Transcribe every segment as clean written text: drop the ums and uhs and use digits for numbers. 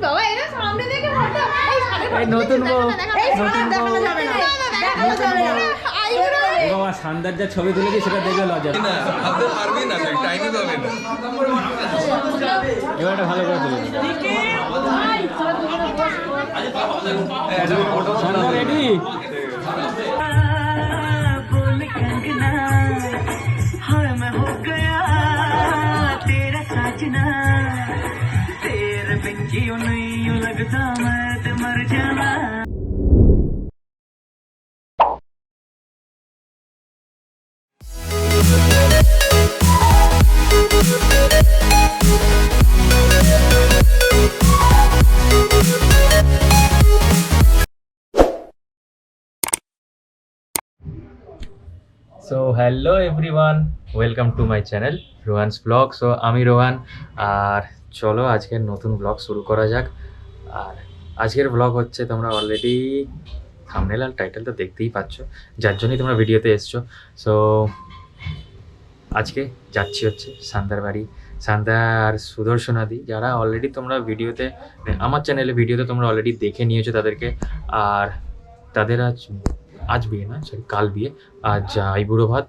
বাবা এরা সামনে দেখে ফটো এই নতুন বউ এই সামনে দেখানো যাবে না দেখানো যাবে না বাবা শানদার যা ছবি তুলেছি সেটা দেখে লজ্জা না ভাবতে পারবি না তুই টাইমই পাবি না এবারটা ভালো করে তুলে শানদা ready so hello everyone welcome to my channel Rohan's vlog. So আমি রোহান, আর চলো আজকের নতুন ব্লগ শুরু করা যাক। আর আজকের ব্লগ হচ্ছে, তোমরা অলরেডি থাম্বনেল আর টাইটেল তো দেখতেই পাচ্ছ, যার জন্যই তোমরা ভিডিওতে এসছো। সো আজকে যাচ্ছি হচ্ছে সান্দার বাড়ি। সান্দা আর সুদর্শনাদি, যারা অলরেডি তোমরা ভিডিওতে আমার চ্যানেলে ভিডিওতে তোমরা অলরেডি দেখে নিয়েছো তাদেরকে। আর তাদের আজ বিয়ে না, সরি কাল বিয়ে, আজ আইবুড়ো ভাত,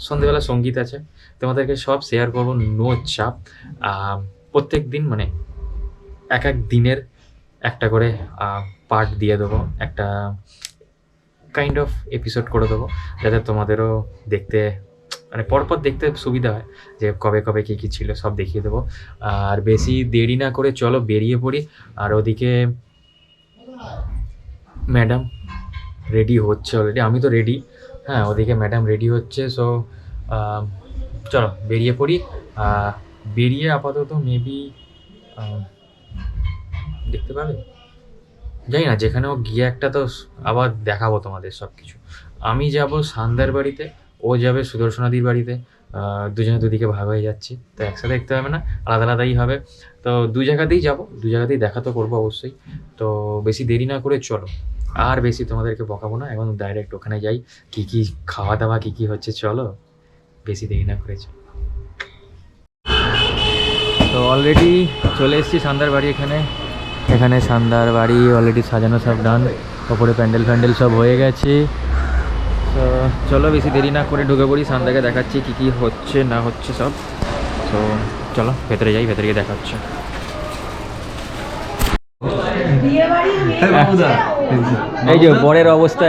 সন্ধ্যেবেলা সঙ্গীত আছে, তোমাদেরকে সব শেয়ার করবো, নো চাপ। প্রত্যেক দিন মানে এক এক দিনের একটা করে পার্ট দিয়ে দেবো, একটা কাইন্ড অফ এপিসোড করে দেবো, যাতে তোমাদেরও দেখতে মানে পরপর দেখতে সুবিধা হয়, যে কবে কবে কী কী ছিল সব দেখিয়ে দেবো। আর বেশি দেরি না করে চলো বেরিয়ে পড়ি। আর ওদিকে ম্যাডাম রেডি হচ্ছে অলরেডি, আমি তো রেডি, হ্যাঁ ওদিকে ম্যাডাম রেডি হচ্ছে। সো চলো বেরিয়ে পড়ি। বেরিয়ে আপাতত মেবি দেখতে পাবে, জানি না, যেখানেও গিয়ে একটা তো আবার দেখাবো তোমাদের সব কিছু। আমি যাব সান্দার বাড়িতে, ও যাবে সুদর্শনাদির বাড়িতে, দুজনে দুদিকে ভাগ হয়ে যাচ্ছি, তো একসাথে দেখতে হবে না, আলাদা আলাদাই হবে। তো দু জায়গাতেই যাবো, দু জায়গাতেই দেখা তো করবো অবশ্যই। তো বেশি দেরি না করে চলো, আর বেশি তোমাদেরকে বকাবো না, এখন ডাইরেক্ট ওখানে যাই। কী কী খাওয়া দাওয়া কী কী হচ্ছে চলো, বেশি দেরি না করে চলো। তো অলরেডি চলে এসেছি সান্দার বাড়ি। এখানে সান্দার বাড়ি অলরেডি সাজানো, সব ডান, ওপরে প্যান্ডেল ফ্যান্ডেল সব হয়ে গেছে। তো চলো বেশি দেরি না করে ঢুকে পড়ি, সান্দাকে দেখাচ্ছি কী কী হচ্ছে না হচ্ছে সব। তো চলো ভেতরে যাই, ভেতরে গিয়ে দেখা হচ্ছে। এই যে বরের অবস্থা,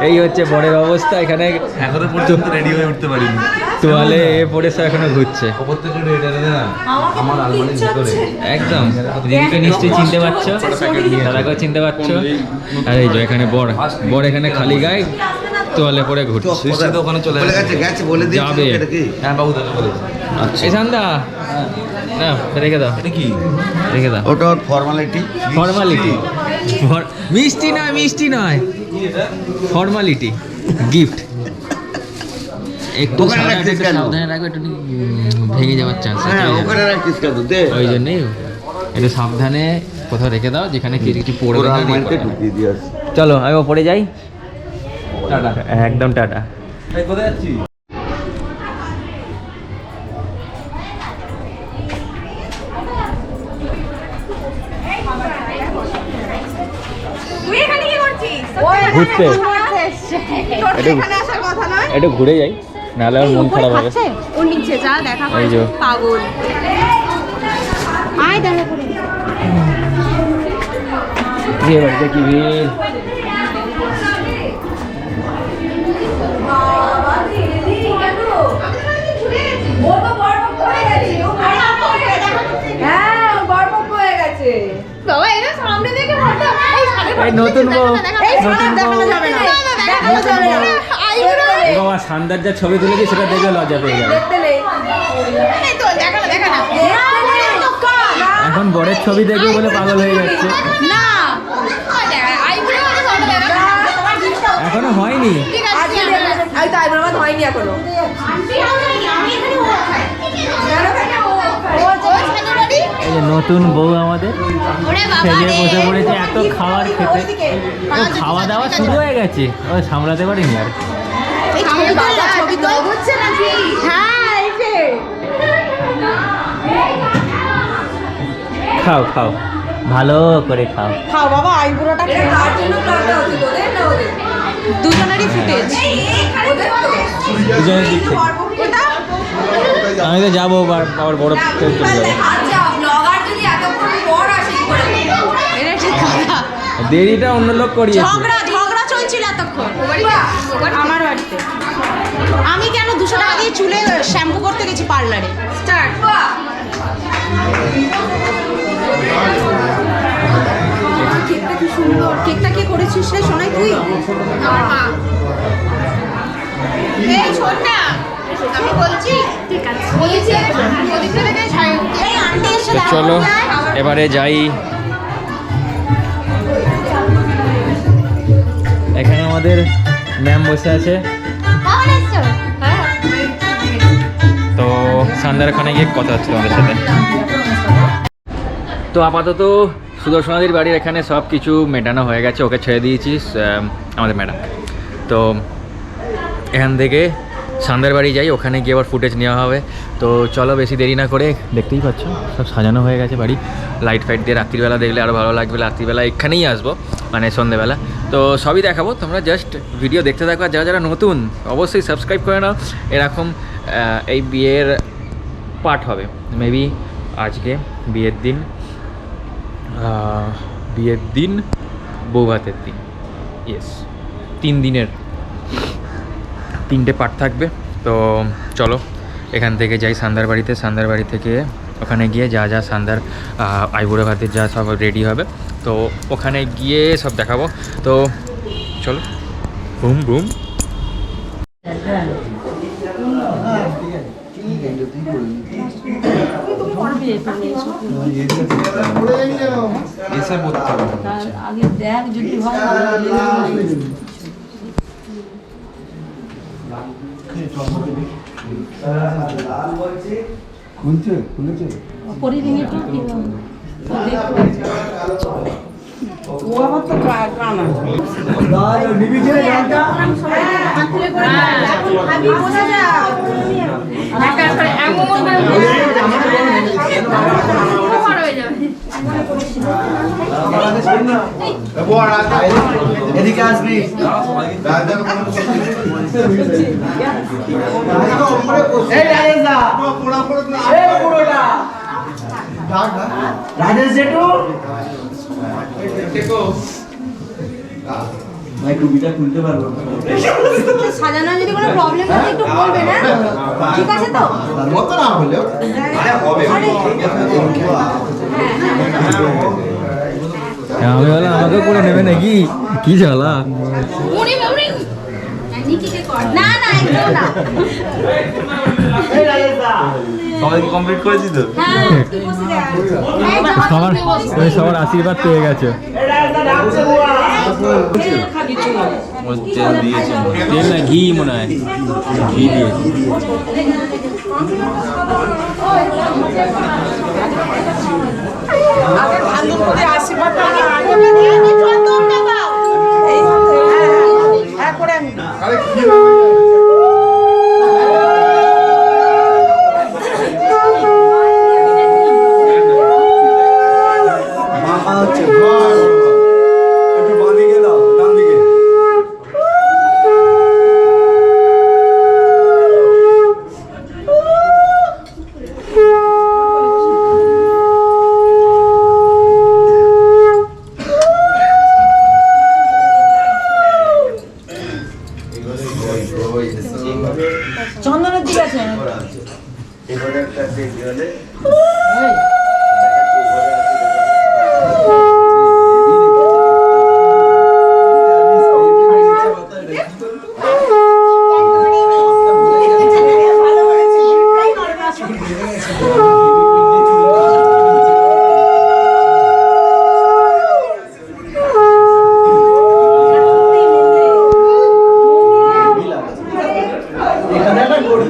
এই হচ্ছে বরের অবস্থা। এখানে এখনো পর্যন্ত রেডি হয়ে উঠতে পারিনি, তোয়ালে পরে সব এখনো ঘুরছে ওপর থেকে এটা না আমার আলমারির ভিতরে একদম। দিদিকে নিশ্চয়ই চিনতে পারছো, দাদাকেও চিনতে পারছো। আর এই যে এখানে বর এখানে খালি গায়ে তোয়ালে পরে ঘুরছে। ওখানে চলে গেছে বলে দিয়ে যাবে। হ্যাঁ বাবু দাদা বলে এই সান্দা না রেখে দাও, এটা কি রেখে দাও, ওটা ফর্মালিটি মিষ্টি নয় ফর্মালিটি গিফট। একটু সাবধানে রাখো, একটু ভেঙে যাওয়ার চান্স আছে, ওই জন্যই একটু সাবধানে কোথাও রেখে দাও, যেখানে কিছু পড়বে না। চলো আমি পড়ে যাই, টাটা, একদম টাটা। কোথায় যাচ্ছি? ঘুরতে একটু ঘুরে যাই, নাহলে আমার মন খারাপ হবে। ও নিচে যা দেখা এই যে পাগল, আয় দেখা করে বিয়ে বাড়িতে কি ভিড়। বাবা এরা সামনে দেখে ফটো এই নতুন বউ, দেখানো যাবে না দেখানো যাবে না বাবা সান্দার যা ছবি তুলেছি সেটা দেখে লজ্জা পেয়ে যাবে। এখন বরের ছবি দেখবে বলে পাগল হয়ে যাচ্ছে। না এখনো হয়নি, হয়নি এখনো। এই যে নতুন বউ আমাদের সেজে বসে পড়েছে এত খাবার খেতে, ও খাওয়া দাওয়া শুরু হয়ে গেছে, ও সামলাতে পারিনি আর। ছবি তো হচ্ছে নাকি? হ্যাঁ এই যে খাও খাও ভালো করে খাও। খাও বাবা আইবুড়োটা দুজনেরই ফুটেজ দুজনের দিক থেকে। আমি তো যাবো আবার বড় চলে যাবো। দেরিটা অন্য লোক করিয়েছে। ঝগড়া চলছিল এতক্ষণ আমার বাড়িতে। আমি কেন 200 টাকা দিয়ে চুলে শ্যাম্পু করতে গেছি পার্লারে। স্টার্ট। কেকটা কি সুন্দর। কেকটা কে করেছিস রে সোনাই তুই? আমার মা। এই শোন না আমি বলছি ঠিক আছে বলেছি ওদিকে থেকে এই আন্টি এসে তো চলো এবারে যাই। এখানে আমাদের ম্যাম বসে আছে। তো সান্দারখানে গিয়ে কথা হচ্ছে তোমাদের সাথে। তো আপাতত সুদর্শনাদির বাড়ির এখানে সব কিছু মেটানো হয়ে গেছে, ওকে ছেড়ে দিয়েছিস আমাদের ম্যাডাম। তো এখান থেকে সান্দার বাড়ি যাই, ওখানে গিয়ে আবার ফুটেজ নেওয়া হবে। তো চলো বেশি দেরি না করে, দেখতেই পাচ্ছ সব সাজানো হয়ে গেছে বাড়ি, লাইট ফাইট দিয়ে। রাত্রিবেলা দেখলে আরও ভালো লাগবে। রাত্রিবেলা এখানেই আসবো, মানে সন্ধ্যেবেলা। তো সবই দেখাবো, তোমরা জাস্ট ভিডিও দেখতে থাকো। আর যারা যারা নতুন অবশ্যই সাবস্ক্রাইব করে নাও। এরকম এই বিয়ের পার্ট হবে মেবি আজকে বিয়ের দিন বৌভাতের দিন, ইয়েস 3 দিনের 3টে পার্ট থাকবে। তো চলো এখান থেকে যাই সান্দার বাড়িতে। সান্দার বাড়ি থেকে ওখানে গিয়ে যা যা সান্দার আইবুড়ো ভাতের যা সব রেডি হবে, তো ওখানে গিয়ে সব দেখাবো। তো চলো বুম বুম। আগে দেখ যদি হয় এদিকে আসবি। রাজেশ জেঠু ভাই টুপিটা খুলতে পারবো? সাজানো যদি কোনো প্রবলেম হয় একটু বলবে না, ঠিক আছে তো? মত না হলেও হবে। আমি বললাম আমাকেও করে নেবে নাকি, কি জ্বালা। না না একদম না। সবাই কমপ্লিট করেছি তো? সবার আশীর্বাদ পেয়ে গেছে। তেল দিয়েছে, তেল না ঘি মনে হয়, ঘি দিয়েছে। চন্দনের দিকে আছে।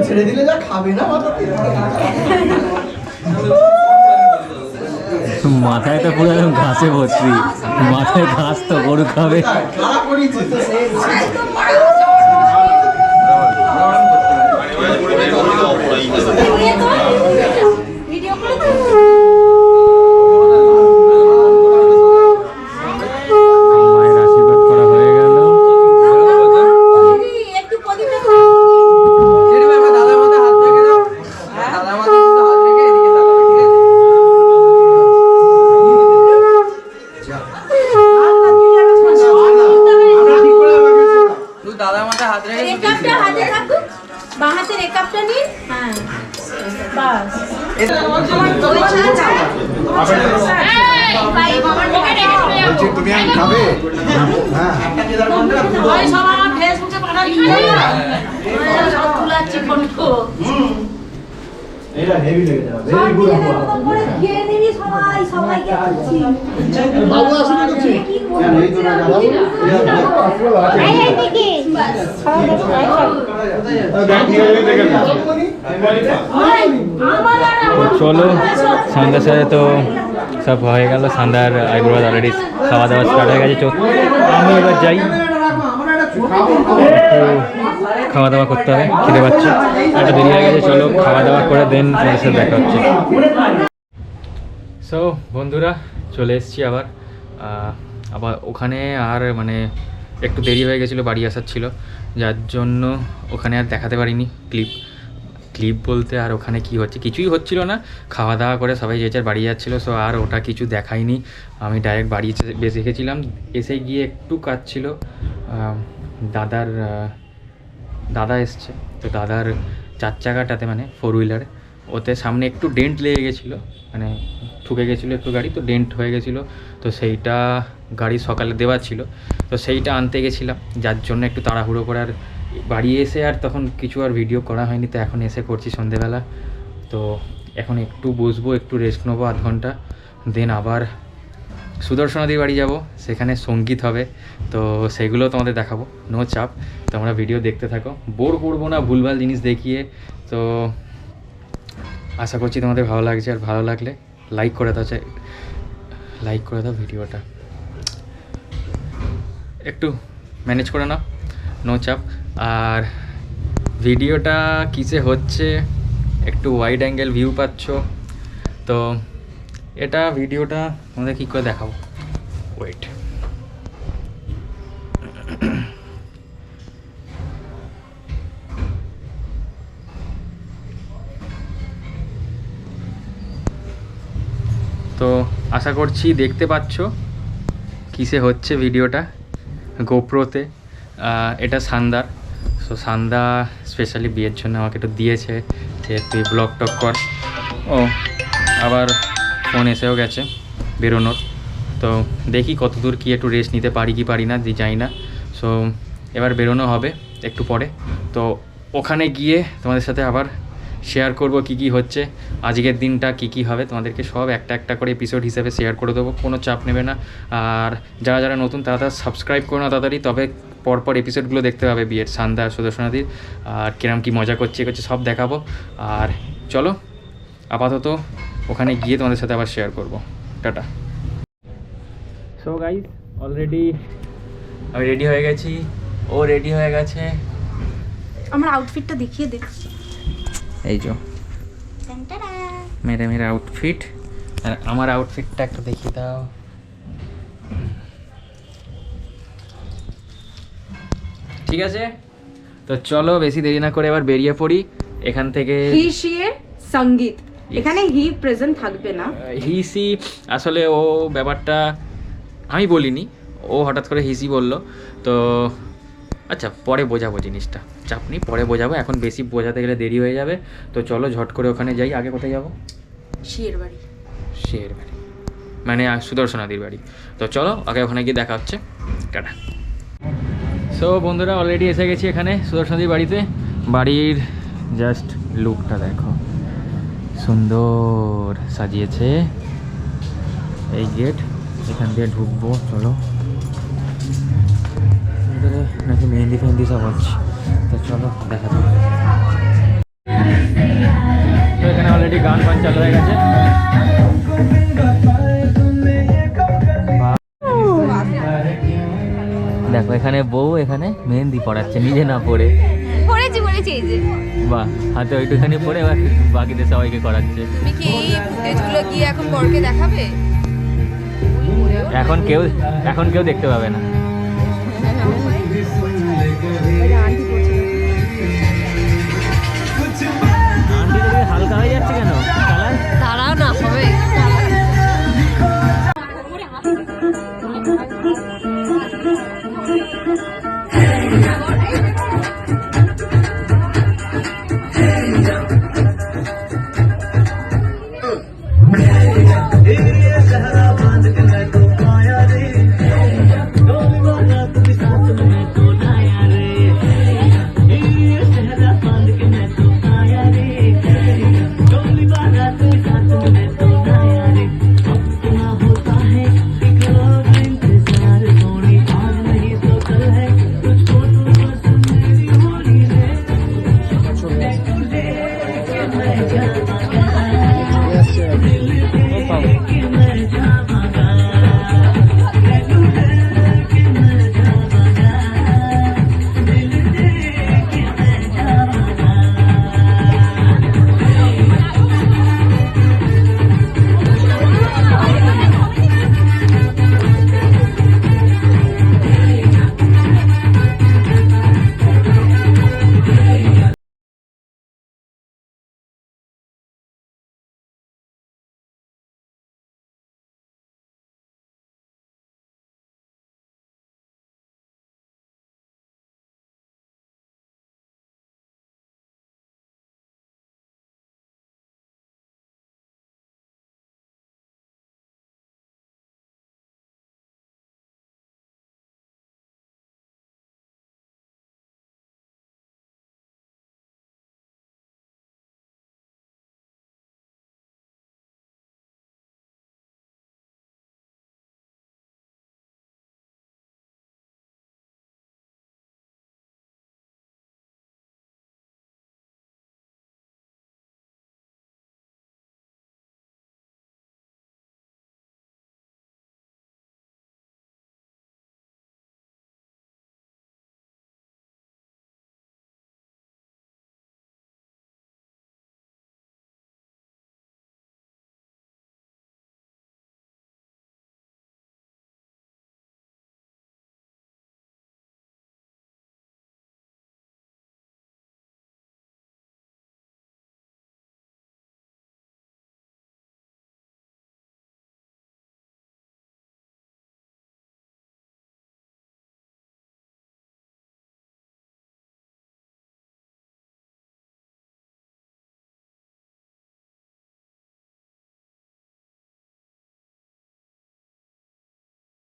ছেড়ে দিলে যা খাবে না মাথায় তো পুরো একদম ঘাসে ভর্তি, মাথায় ঘাস তো গরু খাবে। বলছি তুমি আমি খাবে হ্যাঁ এটা হেভি লেগে যাবে ভেরি গুড বাবু আসুন তো কেন এই তো না বাবু চলো সন্ধ্যার সাথে তো সব হয়ে গেল, সন্ধ্যার আইব্রো অলরেডি খাওয়া দাওয়া স্টার্ট হয়ে গেছে। আমি এবার যাই, একটু খাওয়া দাওয়া করতে হবে, খেতে পাচ্ছি, একটা দেরি হয়ে গেছে। চলো খাওয়া দাওয়া করে দেন তোমাদের সাথে দেখা হচ্ছে। সো বন্ধুরা চলে এসেছি আবার ওখানে। আর মানে একটু দেরি হয়ে গেছিলো, বাড়ি আসার ছিল, যার জন্য ওখানে আর দেখাতে পারিনি ক্লিপ বলতে। আর ওখানে কি হচ্ছে কিছুই হচ্ছিল না, খাওয়া দাওয়া করে সবাই যে যার বাড়ি যাচ্ছিলো। সো আর ওটা কিছু দেখাইনি, আমি ডাইরেক্ট বাড়ি বেশি গেছিলাম। এসে গিয়ে একটু কাজ ছিল, দাদা এসছে, তো দাদার 4 চাকাটাতে মানে 4 হুইলারে ওতে সামনে একটু ডেন্ট লেগে গেছিলো, মানে ঠুকে গেছিলো একটু গাড়ি, তো ডেন্ট হয়ে গেছিলো। তো সেইটা গাড়ি সকালে দেওয়া ছিল, তো সেইটা আনতে গেছিলাম, যার জন্য একটু তাড়াহুড়ো করে আর বাড়ি এসে আর তখন কিছু আর ভিডিও করা হয়নি। তো এখন এসে করছি সন্ধেবেলা। তো এখন একটু বসবো, একটু রেস্ট নেবো আধ ঘন্টা, দেন আবার সুদর্শনাদির বাড়ি যাব, সেখানে সঙ্গীত হবে, তো সেগুলো তোমাদের দেখাবো, নো চাপ। তোমরা ভিডিও দেখতে থাকো, বোর করবো না ভুলভাল জিনিস দেখিয়ে। তো আশা করছি তোমাদের ভালো লাগছে, আর ভালো লাগলে লাইক করে দাও ভিডিওটা, একটু ম্যানেজ করে নাও, নো চাপ। আর ভিডিওটা কিসে হচ্ছে, একটু ওয়াইড অ্যাঙ্গেল ভিউ পাচ্ছ, তো এটা ভিডিওটা তোমাদের কী করে দেখাবো, ওয়েট। তো আশা করছি দেখতে পাচ্ছ কিসে হচ্ছে ভিডিওটা, গোপ্রোতে। এটা সান্দার, সো সান্দা স্পেশালি বিয়ের জন্য আমাকে একটু দিয়েছে যে তুই ব্লগ টক কর। ও আবার ফোন এসেও গেছে বেরোনোর, তো দেখি কত দূর কী একটু রেস্ট নিতে পারি কি পারি না জানি না। সো এবার বেরোনো হবে একটু পরে, তো ওখানে গিয়ে তোমাদের সাথে আবার শেয়ার করব কি কি হচ্ছে, আজকের দিনটা কি কি হবে, তোমাদেরকে সব একটা একটা করে এপিসোড হিসেবে শেয়ার করে দেবো, কোনো চাপ নেবে না। আর যারা যারা নতুন তারা সাবস্ক্রাইব করো না তাড়াতাড়ি, তবে পরপর এপিসোডগুলো দেখতে পাবে বিয়ের, সান্দা আর সুদর্শনাদির, আর কিরম কি মজা করছে সব দেখাবো। আর চলো আপাতত ওখানে গিয়ে তোমাদের সাথে আবার শেয়ার করব, টাটা। সো গাইস অলরেডি আমি রেডি হয়ে গেছি, ও রেডি হয়ে গেছে। আমার আউটফিটটা দেখিয়ে দে। এই যে মেরা আউটফিট, আর আমার আউটফিটটা একটু দেখিয়ে দাও। ঠিক আছে, তো চলো বেশি দেরি না করে এবার বেরিয়ে পড়ি এখান থেকে। সঙ্গীত, এখানে হি প্রেজেন্ট থাকবে না, হিসি আসলে ও ব্যাপারটা আমি বলিনি, ও হঠাৎ করে হিসি বললো, তো আচ্ছা পরে বোঝাবো জিনিসটা, চাপ নেই, পরে বোঝাবো, এখন বেশি বোঝাতে গেলে দেরি হয়ে যাবে। তো চলো ঝট করে ওখানে যাই। আগে কোথায় যাবো? শিয়ের বাড়ি মানে সুদর্শনাদির বাড়ি। তো চলো আগে ওখানে গিয়ে দেখা হচ্ছে, টাটা। সো বন্ধুরা অলরেডি এসে গেছি এখানে সুদর্শনাদির বাড়িতে। বাড়ির জাস্ট লুকটা দেখো, সুন্দর সাজিয়েছে। এই গেট, এখান দিয়ে ঢুকবো, চলো। নাকি মেহেন্দি ফেহেন্দি সব হচ্ছে, তো চলো দেখা যাক। তো এখানে অলরেডি গান চালু হয়ে গেছে। দেখো এখানে বউ এখানে মেহেন্দি পড়াচ্ছে, নিজে না পড়ে পড়েছি এই যে। বাহ, হাতে ওইটুখানি পড়ে এবার বাকিদের সবাইকে করাচ্ছে। তুমি কি এই ফুটেজগুলো গিয়ে এখন বরকে দেখাবে? এখন কেউ দেখতে পাবে না। আন্টি হালকা হয়ে যাচ্ছে কেন কালার? দাঁড়াও না, হবে।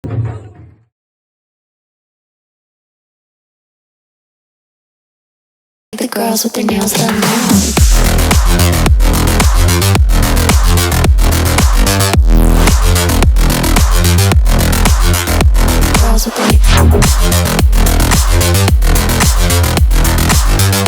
The girls with their nails done now. Girls with their